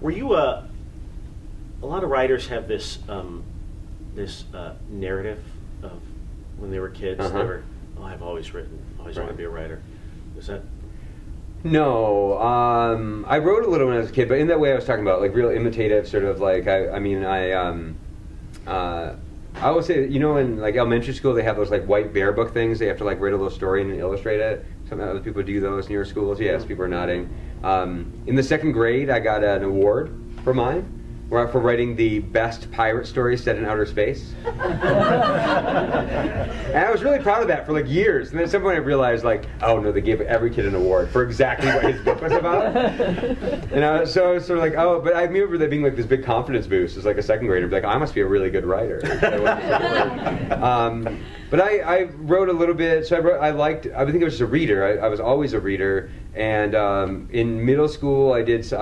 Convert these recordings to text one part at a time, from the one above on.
Were you a lot of writers have this narrative of when they were kids, they were, oh, I've always written, always wanted to be a writer. Is that? No, I wrote a little when I was a kid, but in that way I was talking about, like, real imitative, sort of like, I always say, you know, in like elementary school they have those like white bear book things. They have to like write a little story and illustrate it. Some other people do those in your schools. Yes, people are nodding. In the second grade, I got an award for mine, for writing the best pirate story set in outer space. And I was really proud of that for like years. And then at some point I realized, like, oh no, they gave every kid an award for exactly what his book was about. And so I was sort of like, oh, but I remember that being like this big confidence boost as like a second grader. Like, I must be a really good writer. But I wrote a little bit. So I think I was just a reader. I was always a reader. And in middle school, I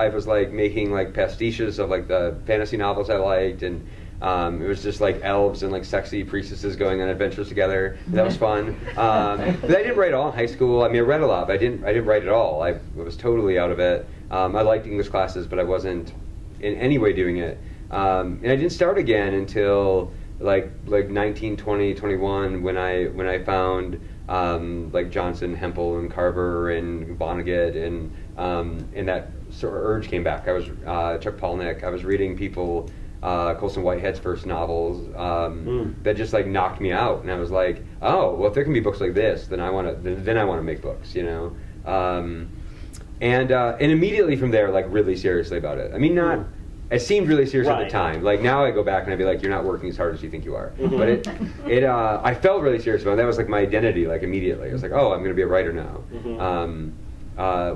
was like making like pastiches of like the fantasy novels I liked, and it was just like elves and like sexy priestesses going on adventures together. That was fun. But I didn't write at all in high school. I mean, I read a lot, but I didn't write at all. I was totally out of it. I liked English classes, but I wasn't in any way doing it. And I didn't start again until like 19, 20, 21 when I found like Johnson, Hempel, and Carver, and Vonnegut, and that sort of urge came back. I was Chuck Palahniuk. I was reading people, Colson Whitehead's first novels that just like knocked me out, and I was like, oh, well, if there can be books like this, then I want to make books, you know. And immediately from there, like really seriously about it. I mean, not. It seemed really serious at the time. Like now I go back and I'd be like, you're not working as hard as you think you are. But I felt really serious about it. That was like my identity, like immediately. I was like, oh, I'm going to be a writer now.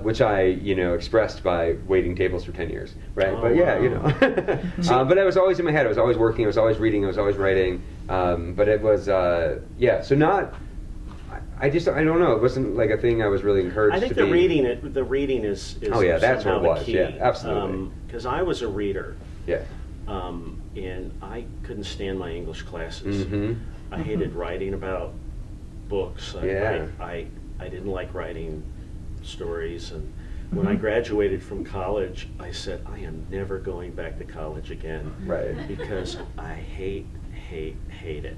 Which I, expressed by waiting tables for 10 years, right? Oh, but yeah, wow. But it was always in my head. I was always working, I was always reading, I was always writing. But it was, so not, I don't know. It wasn't like a thing I was really encouraged to be. I think the reading is oh yeah, that's what it was. Key. Yeah, absolutely. Because I was a reader. Yeah. And I couldn't stand my English classes. I hated writing about books. I didn't like writing stories. And when I graduated from college, I said, I am never going back to college again. Right. Because I hate it.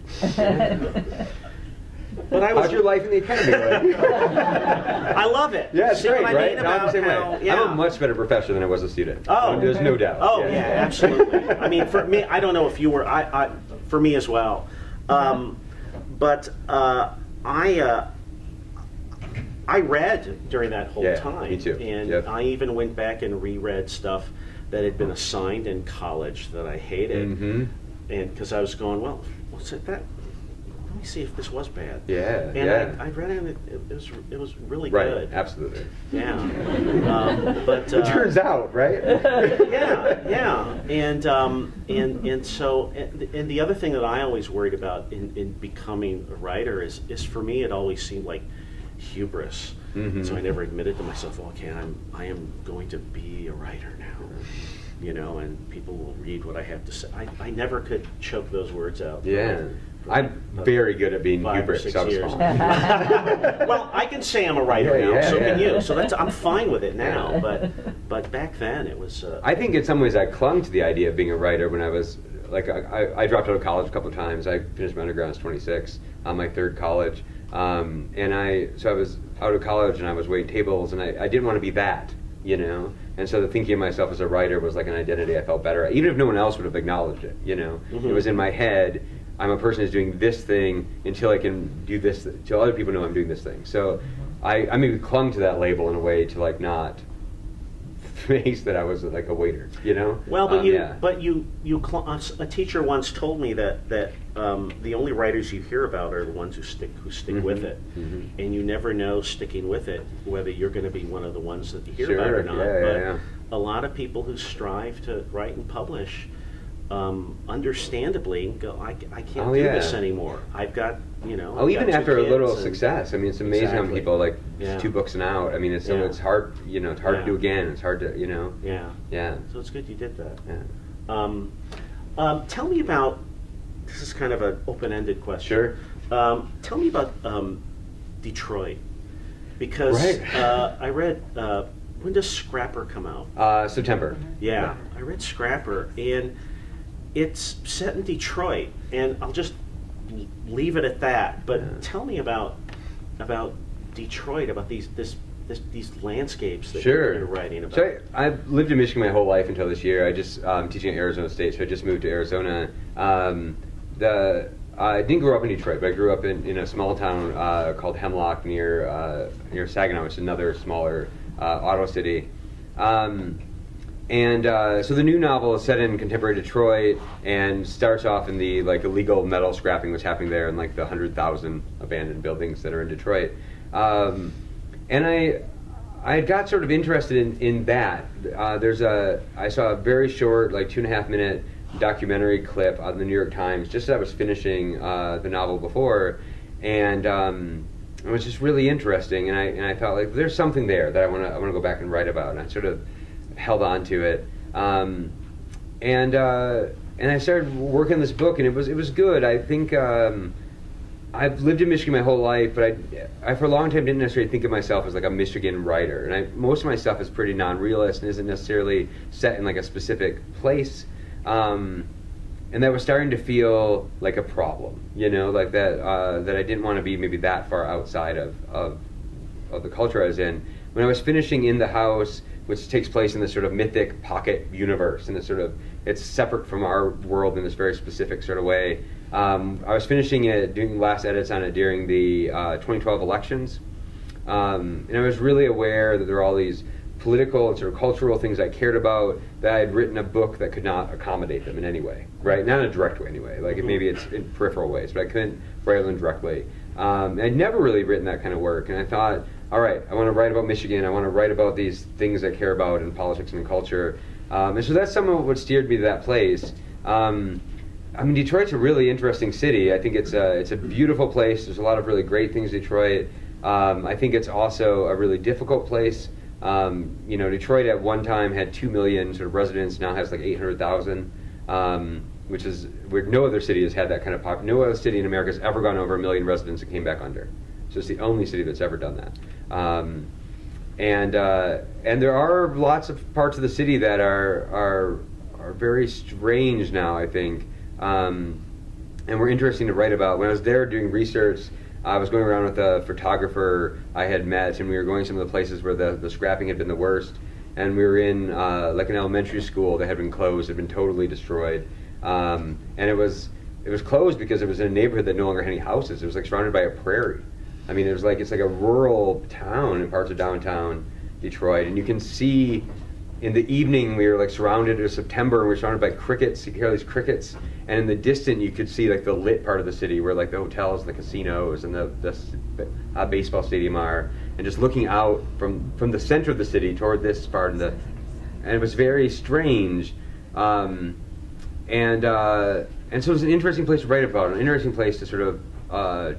But how's your life in the academy like? I love it. Yeah, it's See great, what I mean right? I'm the same way. Yeah. I'm a much better professor than I was a student. Oh, there's no doubt. Oh, yeah, absolutely. I mean, for me, I don't know if you were. For me as well. But I read during that whole time. Me too. And I even went back and reread stuff that had been assigned in college that I hated, and because I was going, well, what's it that? Let me see if this was bad. Yeah, and I read it, and it was really good. Absolutely. Yeah. But it turns out, right? yeah. And so the other thing that I always worried about in becoming a writer is for me it always seemed like hubris. So I never admitted to myself, okay, I am going to be a writer now. And people will read what I have to say. I never could choke those words out. Yeah. I'm very good at being hubris. 5 or 6 years. Well, I can say I'm a writer now, so can you. So I'm fine with it now. But back then it was. I think in some ways I clung to the idea of being a writer when I was like I dropped out of college a couple of times. I finished my undergrad at 26 on my third college, and I was out of college and I was waiting tables and I didn't want to be that. And so the thinking of myself as a writer was like an identity I felt better at, even if no one else would have acknowledged it. It was in my head. I'm a person who's doing this thing until I can do this, until other people know I'm doing this thing. So I maybe clung to that label in a way to like not face that I was like a waiter, Well, but a teacher once told me that the only writers you hear about are the ones who stick with it, and you never know sticking with it whether you're going to be one of the ones that you hear about or not. But a lot of people who strive to write and publish, understandably go, I can't do this anymore. I've got even after a little success, I mean, it's amazing how people like 2 books and out. I mean, it's hard, it's hard to do again. It's hard to, Yeah. So it's good you did that. Yeah. Tell me about. This is kind of an open-ended question. Sure. Tell me about Detroit, because I read when does Scrapper come out? September. Yeah, I read Scrapper, and it's set in Detroit, and I'll just leave it at that. But tell me about Detroit, about these landscapes that you're writing about. So I've lived in Michigan my whole life until this year. I just teaching at Arizona State, so I just moved to Arizona. I didn't grow up in Detroit, but I grew up in a small town called Hemlock near Saginaw, which is another smaller auto city. So the new novel is set in contemporary Detroit and starts off in the illegal metal scrapping that's happening there, and the 100,000 abandoned buildings that are in Detroit. And I got sort of interested in that. I saw a very short, 2.5 minute documentary clip on the New York Times just as I was finishing the novel before, and it was just really interesting. And I thought there's something there that I want to go back and write about. And I sort of held on to it, and I started working on this book, and it was good. I think I've lived in Michigan my whole life, but I for a long time didn't necessarily think of myself as a Michigan writer. And most of my stuff is pretty non-realist and isn't necessarily set in a specific place. And that was starting to feel like a problem, that I didn't want to be maybe that far outside of the culture I was in. When I was finishing In the House, which takes place in this sort of mythic pocket universe, and it's separate from our world in this very specific sort of way. I was finishing it, doing last edits on it during the 2012 elections, and I was really aware that there were all these political and sort of cultural things I cared about, that I had written a book that could not accommodate them in any way, right? Not in a direct way anyway, maybe it's in peripheral ways, but I couldn't write them directly. I'd never really written that kind of work, and I thought, all right, I want to write about Michigan, I want to write about these things I care about in politics and culture, and so that's some of what steered me to that place. Detroit's a really interesting city. I think it's a beautiful place. There's a lot of really great things in Detroit. I think it's also a really difficult place. Detroit at one time had 2 million sort of residents, now has 800,000, which is where no other city has had that kind of population. No other city in America has ever gone over 1 million residents and came back under. So it's the only city that's ever done that. And there are lots of parts of the city that are very strange now, I think, and were interesting to write about. When I was there doing research, I was going around with a photographer I had met, and we were going some of the places where the scrapping had been the worst. And we were in an elementary school that had been closed, had been totally destroyed, and it was closed because it was in a neighborhood that no longer had any houses. It was surrounded by a prairie. It was it's a rural town in parts of downtown Detroit, and you can see in the evening we were surrounded. It was September, and we were surrounded by crickets. You could hear these crickets, and in the distance you could see the lit part of the city where the hotels and the casinos and the baseball stadium are, and just looking out from the center of the city toward this part and it was very strange, and so it was an interesting place to write about, an interesting place to sort of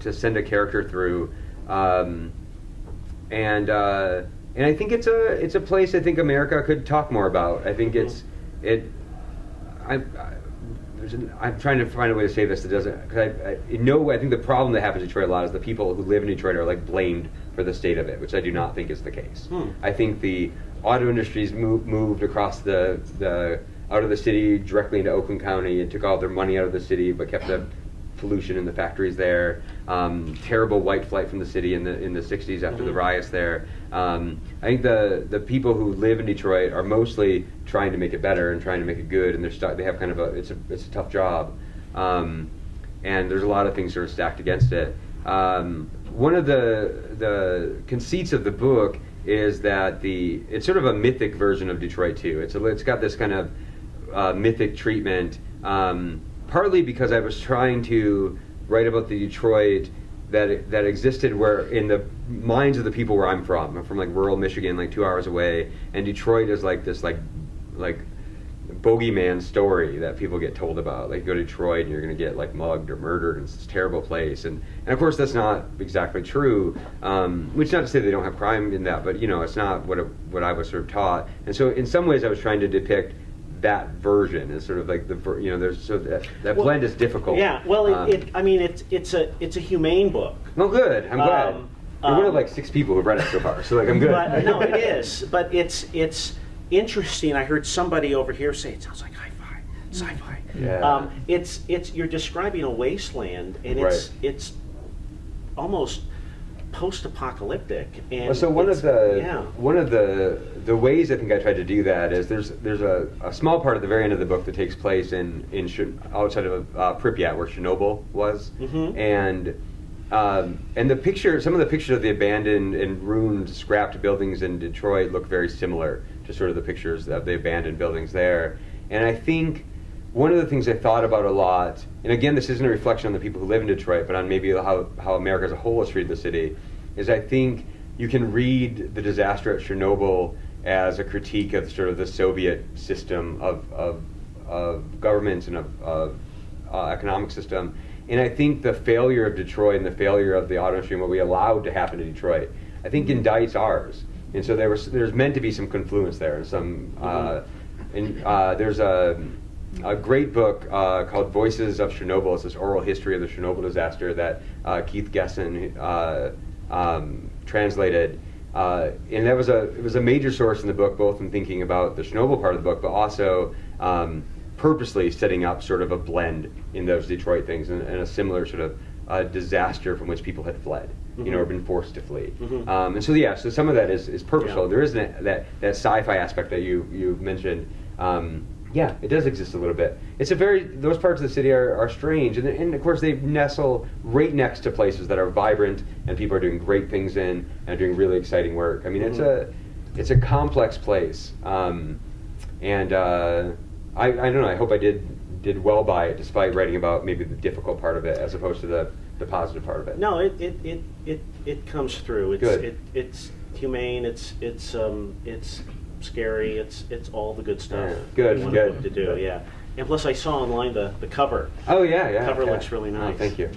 to send a character through, and I think it's a place I think America could talk more about. I think I'm trying to find a way to say this that doesn't, because I think the problem that happens in Detroit a lot is the people who live in Detroit are blamed for the state of it, which I do not think is the case. I think the auto industry's moved across the out of the city directly into Oakland County and took all their money out of the city, but kept the pollution in the factories there. Terrible white flight from the city in the 60s after the riots there. I think the people who live in Detroit are mostly trying to make it better and trying to make it good, and they have kind of it's a tough job, and there's a lot of things sort of stacked against it. One of the conceits of the book is that it's sort of a mythic version of Detroit too. It's got this kind of mythic treatment. Partly because I was trying to write about the Detroit that existed where in the minds of the people where I'm from. I'm from rural Michigan, 2 hours away, and Detroit is this bogeyman story that people get told about. Go to Detroit and you're going to get mugged or murdered, and it's this terrible place. And of course that's not exactly true. Which is not to say they don't have crime in that, but it's not what I was sort of taught. And so in some ways I was trying to depict that version is sort of there's so that blend is difficult. Yeah, well, it's a humane book. Oh, good. I'm glad. You're one of like 6 people who've read it so far, so like I'm good. But no, it is. But it's interesting. I heard somebody over here say it sounds like sci-fi. Yeah. It's you're describing a wasteland, and it's almost post-apocalyptic. And well, so one of the ways I think I tried to do that is there's a small part at the very end of the book that takes place in outside of Pripyat, where Chernobyl was, and the picture, some of the pictures of the abandoned and ruined, scrapped buildings in Detroit look very similar to sort of the pictures of the abandoned buildings there. And I think one of the things I thought about a lot, and again, this isn't a reflection on the people who live in Detroit, but on maybe how America as a whole has treated the city, is I think you can read the disaster at Chernobyl as a critique of sort of the Soviet system of governments and of economic system. And I think the failure of Detroit and the failure of the auto industry and what we allowed to happen to Detroit, I think indicts ours. And so there's meant to be some confluence there, and some there's a great book called Voices of Chernobyl. It's this oral history of the Chernobyl disaster that Keith Gesson translated, and it was a major source in the book, both in thinking about the Chernobyl part of the book, but also purposely setting up sort of a blend in those Detroit things and a similar sort of disaster from which people had fled, or been forced to flee. And so so some of that is purposeful. Yeah. There is that sci-fi aspect that you mentioned. Yeah, it does exist a little bit. It's those parts of the city are strange, and of course they nestle right next to places that are vibrant and people are doing great things in and doing really exciting work. I mean, it's a complex place, and I don't know. I hope I did well by it, despite writing about maybe the difficult part of it as opposed to the positive part of it. No, it comes through. It's good. It's humane. It's scary. It's all the good stuff. Yeah. Good. To do. Yeah. And plus, I saw online the cover. Oh yeah. The cover looks really nice. Oh, thank you.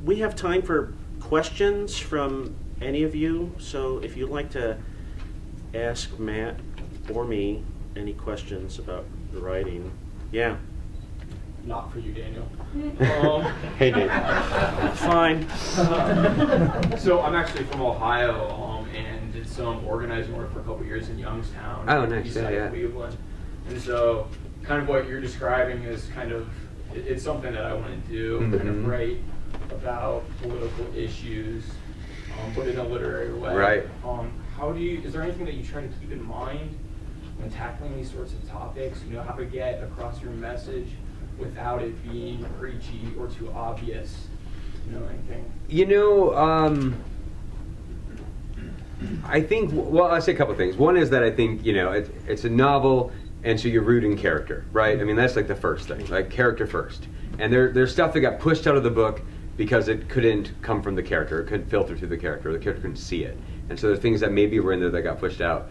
We have time for questions from any of you. So if you'd like to ask Matt or me any questions about the writing, yeah. Not for you, Daniel. Hey, Dave. Fine. So I'm actually from Ohio, and did some organizing work for a couple years in Youngstown. Oh, nice. East side of Cleveland. And so, kind of what you're describing is kind of it's something that I want to do. Kind of write about political issues, put it in a literary way. Right. Is there anything that you try to keep in mind when tackling these sorts of topics? How to get across your message without it being preachy or too obvious? Anything? I think, I'll say a couple things. One is that I think, it's a novel, and so you're rooting character, right? I mean, that's like the first thing, like character first. And there's stuff that got pushed out of the book because it couldn't come from the character. It couldn't filter through the character. The character couldn't see it. And so there's things that maybe were in there that got pushed out.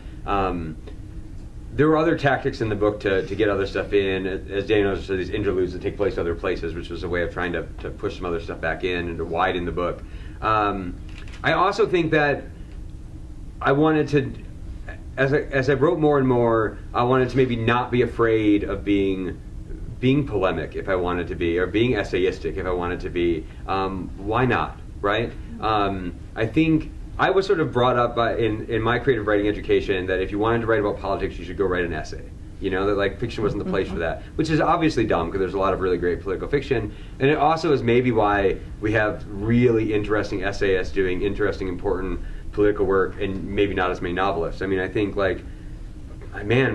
There were other tactics in the book to get other stuff in. As Daniel knows, these interludes that take place other places, which was a way of trying to push some other stuff back in and to widen the book. I also think that I wanted to, as I wrote more and more, I wanted to maybe not be afraid of being polemic if I wanted to be, or being essayistic if I wanted to be. Why not, right? I think I was sort of brought up in my creative writing education that if you wanted to write about politics, you should go write an essay. That like fiction wasn't the place for that, which is obviously dumb because there's a lot of really great political fiction. And it also is maybe why we have really interesting essayists doing interesting, important political work and maybe not as many novelists. I mean, I think we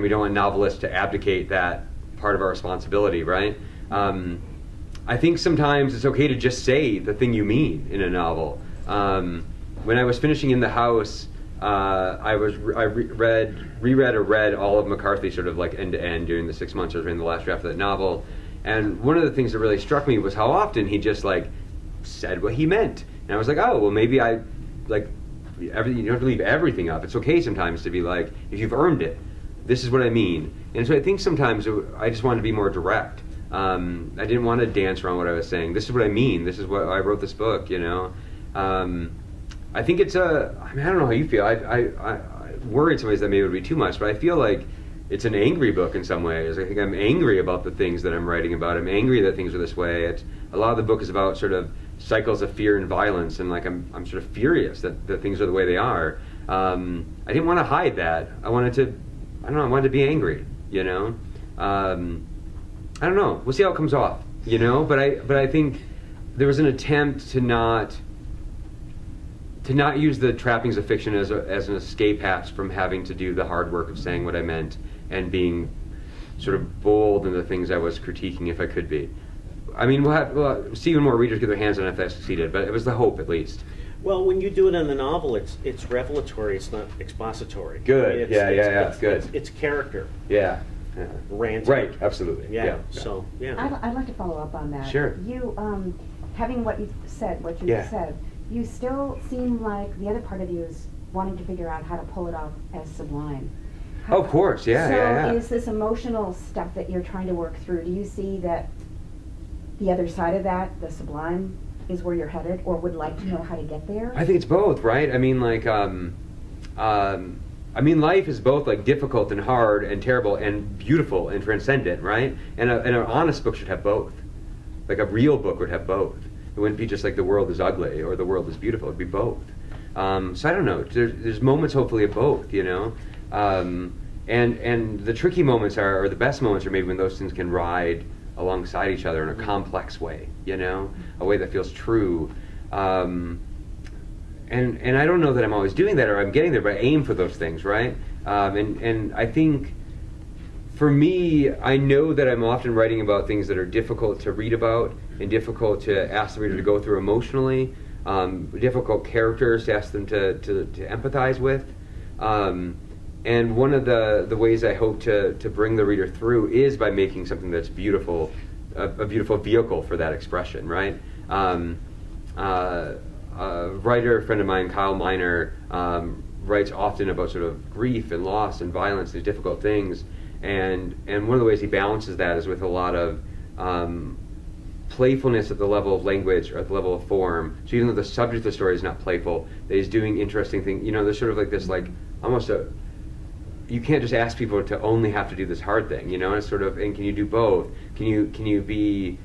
don't want novelists to abdicate that part of our responsibility, right? I think sometimes it's okay to just say the thing you mean in a novel. When I was finishing In the House, I reread or read all of McCarthy sort of like end to end during the 6 months I was reading the last draft of that novel. And one of the things that really struck me was how often he just like said what he meant. And I was like, oh, well, maybe you don't have to leave everything up. It's okay sometimes to be like, if you've earned it, this is what I mean. And so I think sometimes I just wanted to be more direct. I didn't want to dance around what I was saying. This is what I mean. This is what I wrote this book, I think it's I don't know how you feel. I worry in some ways that maybe it would be too much, but I feel like it's an angry book in some ways. I think I'm angry about the things that I'm writing about. I'm angry that things are this way. A lot of the book is about sort of cycles of fear and violence, and like I'm sort of furious that things are the way they are. I didn't want to hide that. I wanted to be angry, you know. I don't know. We'll see how it comes off, you know. But I think there was an attempt to not use the trappings of fiction as an escape hatch from having to do the hard work of saying what I meant and being sort of bold in the things I was critiquing if I could be. I mean, we'll see even more readers get their hands on it if that succeeded, but it was the hope at least. Well, when you do it in the novel, it's revelatory. It's not expository. Good. It's, good. It's character. Yeah. Ranting. Right. Absolutely. Yeah. So yeah. I'd like to follow up on that. Sure. You, having what you said, you still seem like the other part of you is wanting to figure out how to pull it off as sublime. Oh, of course. Yeah. So is this emotional stuff that you're trying to work through? Do you see that the other side of that, the sublime, is where you're headed, or would like to know how to get there? I think it's both, right? I mean, like, life is both like difficult and hard and terrible and beautiful and transcendent, right? And an honest book should have both. Like a real book would have both. It wouldn't be just like the world is ugly or the world is beautiful. It'd be both. So I don't know. There's moments, hopefully, of both, you know. And the tricky moments or the best moments are maybe when those things can ride alongside each other in a complex way, you know, a way that feels true. And I don't know that I'm always doing that or I'm getting there, but I aim for those things, right? And I think for me, I know that I'm often writing about things that are difficult to read about and difficult to ask the reader to go through emotionally, difficult characters to ask them to empathize with. And one of the ways I hope to bring the reader through is by making something that's beautiful, a beautiful vehicle for that expression, right? A writer, a friend of mine, Kyle Miner, writes often about sort of grief and loss and violence, these difficult things. And one of the ways he balances that is with a lot of playfulness at the level of language or at the level of form. So even though the subject of the story is not playful, that he's doing interesting things. You know, there's sort of like this, like almost you can't just ask people to only have to do this hard thing, you know. And it's sort of, and can you do both? Can you be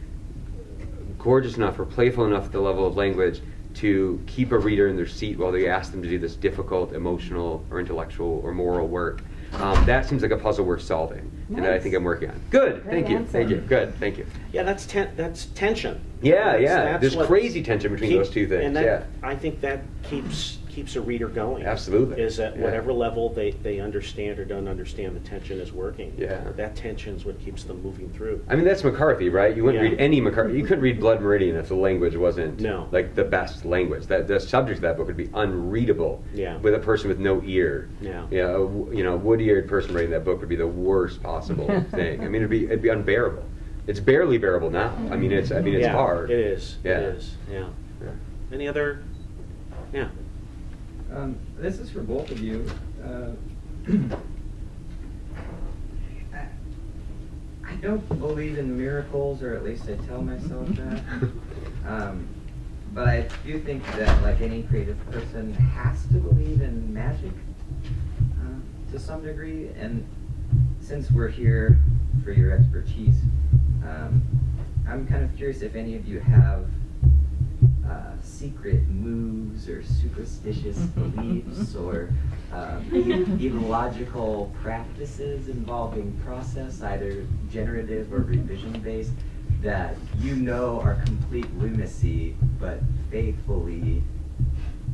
gorgeous enough or playful enough at the level of language to keep a reader in their seat while they ask them to do this difficult emotional or intellectual or moral work? That seems like a puzzle worth solving, and that I think I'm working on. Good, thank you. Good, thank you. Yeah, that's tension. That's there's crazy tension between those two things. And I think that keeps a reader going. Absolutely. Is at whatever level they understand or don't understand, the tension is working. Yeah. That tension is what keeps them moving through. I mean, that's McCarthy, right? You wouldn't read any McCarthy. You couldn't read Blood Meridian if the language wasn't like the best language. That the subject of that book would be unreadable. With a person with no ear. A wood-eared person reading that book would be the worst possible thing. I mean, it'd be unbearable. It's barely bearable now. I mean, it's hard. It is. It is. Yeah. Any other? Yeah. This is for both of you. I don't believe in miracles, or at least I tell myself that. But I do think that, like any creative person, has to believe in magic to some degree. And since we're here for your expertise, I'm kind of curious if any of you have secret moves or superstitious beliefs or even logical practices involving process, either generative or revision based, that you know are complete lunacy but faithfully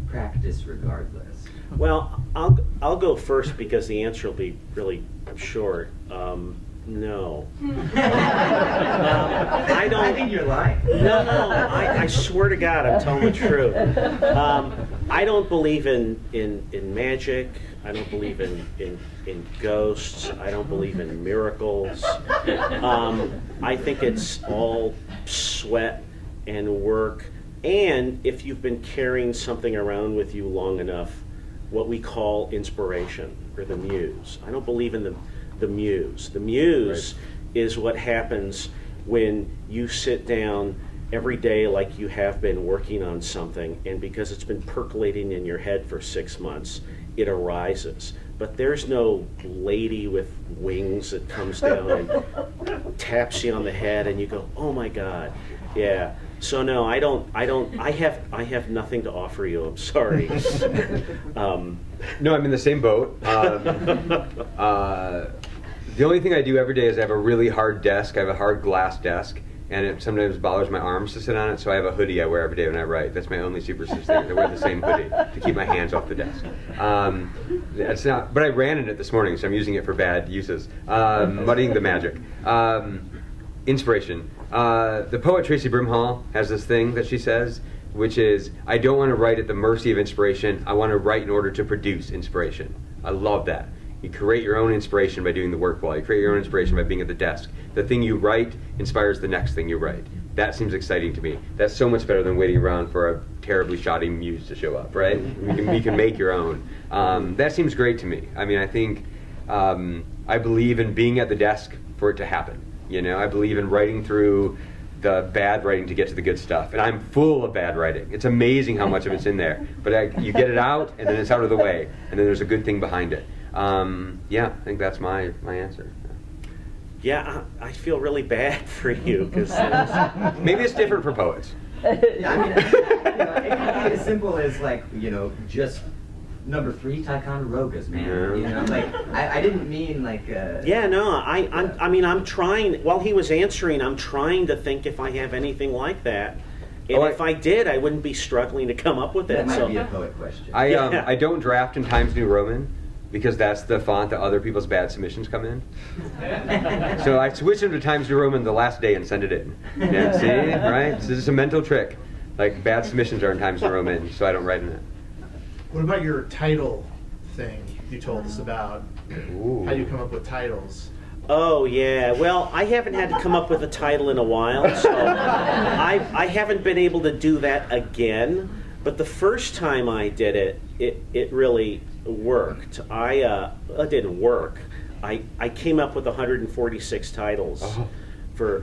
practice regardless. Well, I'll go first because the answer will be really short. No. I don't. I think you're lying. No. I swear to God, I'm telling the truth. I don't believe in magic. I don't believe in ghosts. I don't believe in miracles. I think it's all sweat and work. And if you've been carrying something around with you long enough, what we call inspiration or the muse. I don't believe in the muse. The muse is what happens when you sit down every day like you have been working on something, and because it's been percolating in your head for 6 months, it arises. but there's no lady with wings that comes down and taps you on the head and you go, oh my God. Yeah. So no, I have nothing to offer you. I'm sorry. No, I'm in the same boat. The only thing I do every day is I have a really hard desk. I have a hard glass desk, and it sometimes bothers my arms to sit on it, so I have a hoodie I wear every day when I write. That's my only superstitious thing. I wear the same hoodie to keep my hands off the desk. It's not, but I ran in it this morning, so I'm using it for bad uses. Muddying the magic. Inspiration. The poet Tracy Brimhall has this thing that she says, which is, I don't want to write at the mercy of inspiration. I want to write in order to produce inspiration. I love that. You create your own inspiration by doing the work well. You create your own inspiration by being at the desk. The thing you write inspires the next thing you write. That seems exciting to me. That's so much better than waiting around for a terribly shoddy muse to show up, right? You can make your own. That seems great to me. I mean, I think I believe in being at the desk for it to happen. You know, I believe in writing through the bad writing to get to the good stuff. And I'm full of bad writing. It's amazing how much of it's in there. But you get it out, and then it's out of the way. And then there's a good thing behind it. Yeah, I think that's my answer. Yeah, I feel really bad for you because maybe it's different for poets. Yeah, I mean, it can be as simple as like, just number 3 Ticonderogas, man. Yeah. Like I didn't mean like. Yeah, no, I mean, I'm trying. While he was answering, I'm trying to think if I have anything like that. And if I did, I wouldn't be struggling to come up with it. That might be a poet question. I don't draft in Times New Roman, because that's the font that other people's bad submissions come in. So I switch them to Times New Roman the last day and send it in. Yeah, see, right? So this is a mental trick. Like, bad submissions are in Times New Roman, so I don't write in it. What about your title thing you told us about? Ooh. How you come up with titles? Oh, yeah. Well, I haven't had to come up with a title in a while, so I haven't been able to do that again. But the first time I did it really worked. It didn't work. I came up with 146 titles for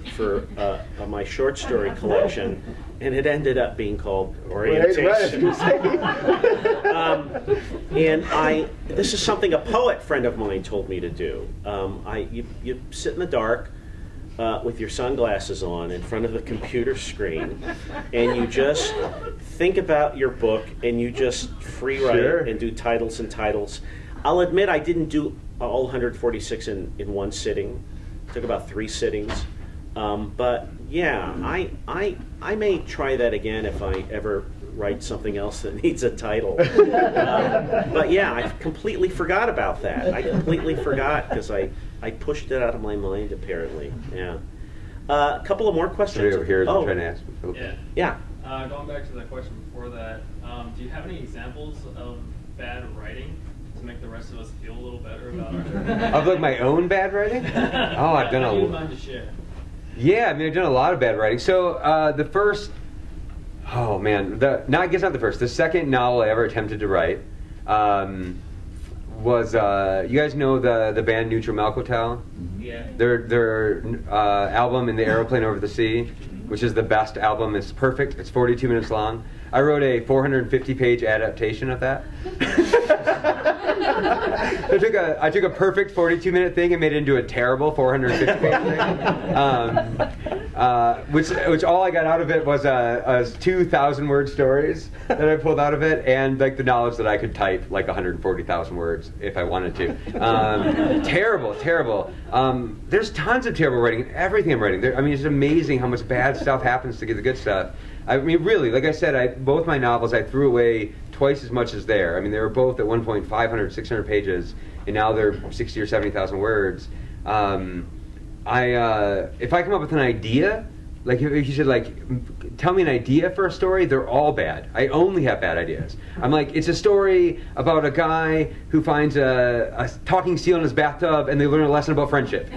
my short story collection, and it ended up being called Orientation. And this is something a poet friend of mine told me to do. You sit in the dark with your sunglasses on in front of the computer screen, and you just think about your book, and you just free write and do titles and titles. I'll admit I didn't do all 146 in one sitting. It took about 3 sittings. But yeah, I may try that again if I ever write something else that needs a title. But yeah, I completely forgot about that. I completely forgot because I pushed it out of my mind, apparently. Yeah. A couple of more questions. Over here, trying to ask. Yeah. Going back to the question before that, do you have any examples of bad writing to make the rest of us feel a little better about our Of like my own bad writing? Oh, I've done a lot. mind to share? Yeah, I mean, I've done a lot of bad writing. So the first, oh man, the second novel I ever attempted to write was, you guys know the band Neutral Milk Hotel? Yeah. Their album In the Aeroplane Over the Sea, which is the best album. It's perfect. It's 42 minutes long. I wrote a 450-page adaptation of that. I took a perfect 42-minute thing and made it into a terrible 450-page thing. Which all I got out of it was 2,000-word stories that I pulled out of it, and like the knowledge that I could type like 140,000 words if I wanted to. Terrible. There's tons of terrible writing in everything I'm writing. I mean, it's amazing how much bad stuff happens to get the good stuff. I mean, really, like I said, both my novels I threw away twice as much as there. I mean, they were both at one point 500, 600 pages, and now they're 60 or 70,000 words. If I come up with an idea, like if you said, like, tell me an idea for a story, they're all bad. I only have bad ideas. I'm like, it's a story about a guy who finds a talking seal in his bathtub, and they learn a lesson about friendship.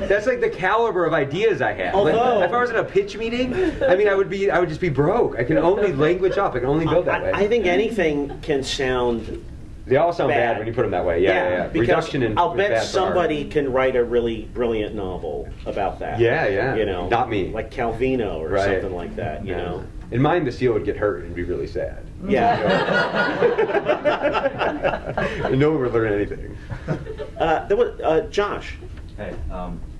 That's like the caliber of ideas I have. Like, if I was at a pitch meeting, I mean, I would just be broke. I can only language up. I can only build that way. I think anything can sound. They all sound bad when you put them that way. Yeah. Because Reduction in I'll bet bad somebody can write a really brilliant novel about that. Yeah. You know, not me. Like Calvino or something like that. You know. In mine, the seal would get hurt and be really sad. Yeah. No one would learn anything. There was Josh. Hey,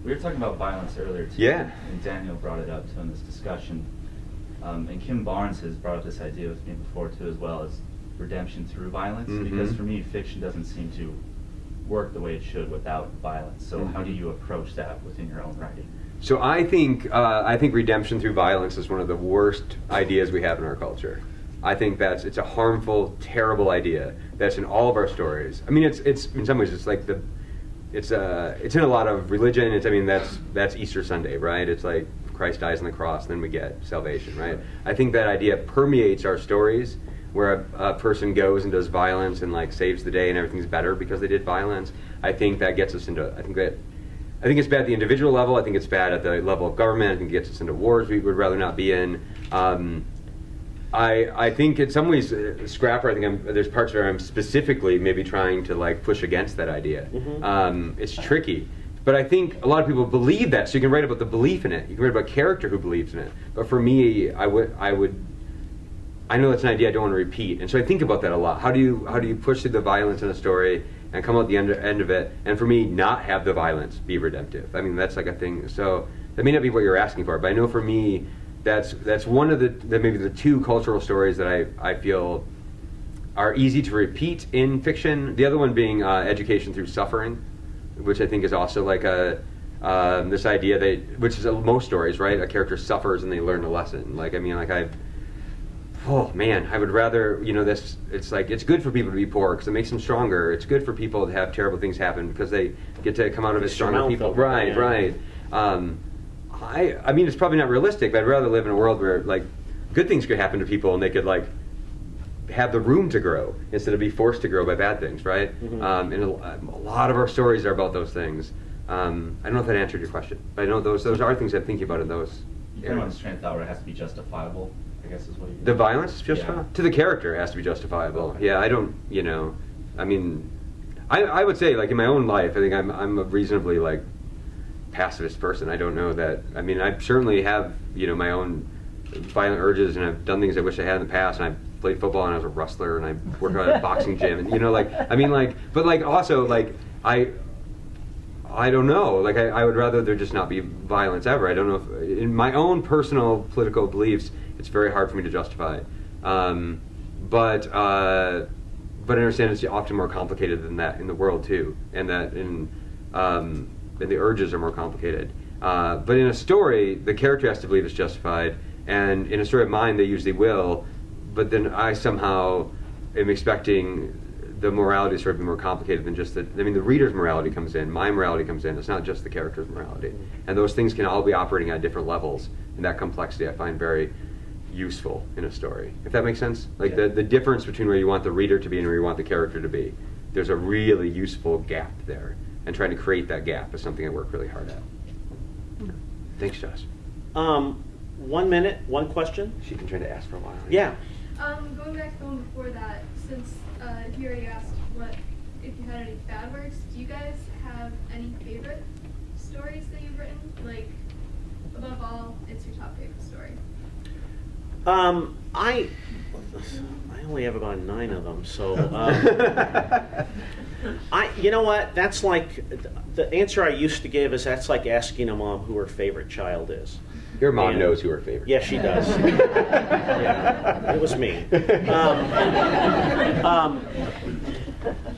we were talking about violence earlier too. Yeah. And Daniel brought it up too in this discussion. And Kim Barnes has brought up this idea with me before too, as well as redemption through violence. Because for me, fiction doesn't seem to work the way it should without violence. So how do you approach that within your own writing? So I think redemption through violence is one of the worst ideas we have in our culture. I think it's a harmful, terrible idea that's in all of our stories. I mean, it's in some ways it's like it's in a lot of religion. That's Easter Sunday, right? It's like Christ dies on the cross, and then we get salvation, right? I think that idea permeates our stories, where a person goes and does violence and like saves the day and everything's better because they did violence. I think that gets us into. I think it's bad at the individual level. I think it's bad at the level of government. I think it gets us into wars we would rather not be in. I think in some ways, Scrapper, I think there's parts where I'm specifically maybe trying to like push against that idea. It's tricky. But I think a lot of people believe that, so you can write about the belief in it. You can write about a character who believes in it. But for me, I know that's an idea I don't want to repeat. And so I think about that a lot. How do you push through the violence in a story and come out the end of it, and for me, not have the violence be redemptive? I mean, that's like a thing. So that may not be what you're asking for, but I know for me, that's one of the maybe the two cultural stories that I feel are easy to repeat in fiction. The other one being education through suffering, which I think is also like this idea which is most stories, right? A character suffers and they learn a lesson. Oh man, I would rather, it's like, it's good for people to be poor because it makes them stronger. It's good for people to have terrible things happen because they get to come out of it stronger people. Right, yeah. Right. I mean, it's probably not realistic, but I'd rather live in a world where like good things could happen to people and they could like have the room to grow instead of be forced to grow by bad things, right? And a lot of our stories are about those things. I don't know if that answered your question, but I know those are things I'm thinking about in those. You kind of on this train of thought where it has to be justifiable, I guess is what you. The violence is justifiable? Yeah. To the character, it has to be justifiable. Okay. Yeah, I don't, I mean, I would say, like, in my own life, I think I'm a reasonably, like, pacifist person. I don't know that, I mean, I certainly have, my own violent urges, and I've done things I wish I had in the past, and I played football, and I was a wrestler, and I worked at a boxing gym, and, also, like, I don't know. Like, I would rather there just not be violence ever. I don't know if, in my own personal political beliefs, it's very hard for me to justify. But I understand it's often more complicated than that in the world too, and that and the urges are more complicated. But in a story, the character has to believe it's justified, and in a story of mine, they usually will. But then I somehow am expecting the morality to sort of be more complicated than just the reader's morality comes in, my morality comes in. It's not just the character's morality. And those things can all be operating at different levels. And that complexity I find very useful in a story. If that makes sense? Like the difference between where you want the reader to be and where you want the character to be. There's a really useful gap there. And trying to create that gap is something I work really hard at. Thanks, Josh. 1 minute, one question? She's been trying to ask for a while. Yeah. Going back to the one before that, since you already asked if you had any bad works, do you guys have any favorite stories that you've written? Like, above all, it's your top favorite story. I only have about 9 of them, so you know what? That's like the answer I used to give is that's like asking a mom who her favorite child is. Your mom knows who her favorite. Yeah, she does. Yeah, it was me.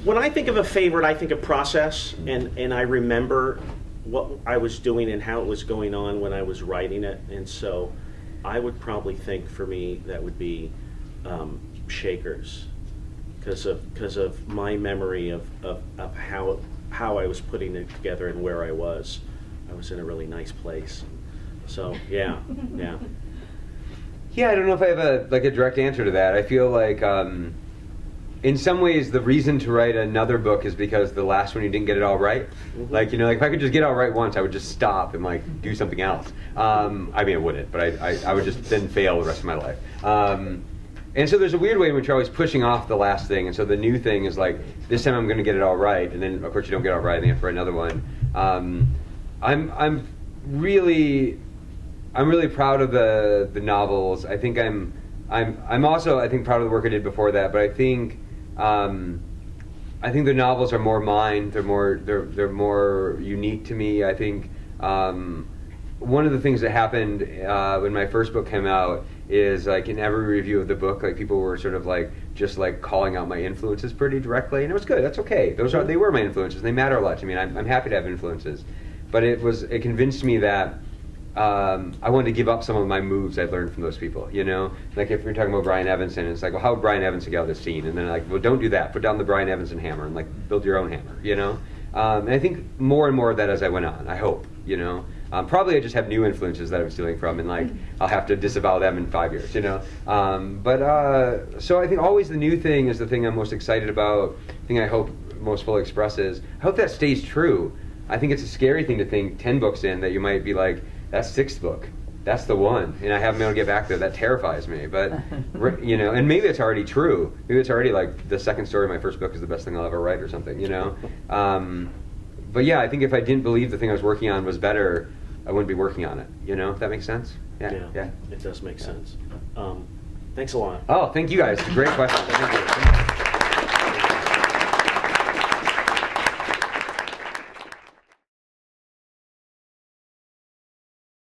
When I think of a favorite, I think of process, and I remember what I was doing and how it was going on when I was writing it, and so I would probably think for me that would be Shakers, because of my memory of how I was putting it together and where I was. I was in a really nice place. So yeah. Yeah, I don't know if I have a direct answer to that. I feel like in some ways the reason to write another book is because the last one you didn't get it all right. Mm-hmm. Like if I could just get it all right once, I would just stop and like do something else. I mean, I wouldn't, but I would just then fail the rest of my life. And so there's a weird way in which you're always pushing off the last thing, and so the new thing is like, this time I'm going to get it all right, and then of course you don't get it all right, and you have to write another one. I'm really proud of the novels. I think I'm I'm also, I think, proud of the work I did before that, but I think the novels are more mine. They're more unique to me. I think one of the things that happened when my first book came out is, like, in every review of the book, like, people were sort of like just like calling out my influences pretty directly, and it was good. That's okay. They were my influences. They matter a lot to me, and I'm happy to have influences. But it convinced me that I wanted to give up some of my moves I'd learned from those people, you know? Like, if you're talking about Brian Evanson, it's like, well, how would Brian Evanson get out of this scene? And then, like, well, don't do that. Put down the Brian Evanson hammer and, like, build your own hammer, you know? And I think more and more of that as I went on, I hope, you know? Probably I just have new influences that I'm stealing from, and, like, I'll have to disavow them in 5 years, you know? So I think always the new thing is the thing I'm most excited about, the thing I hope most fully expresses. I hope that stays true. I think it's a scary thing to think 10 books in that you might be like, that's 6th book. That's the one. And I haven't been able to get back there. That terrifies me. But, you know, and maybe it's already true. Maybe it's already like the second story of my first book is the best thing I'll ever write or something, you know? But yeah, I think if I didn't believe the thing I was working on was better, I wouldn't be working on it. You know, if that makes sense? Yeah. It does make sense. Thanks a lot. Oh, thank you guys. Great question. Thank you.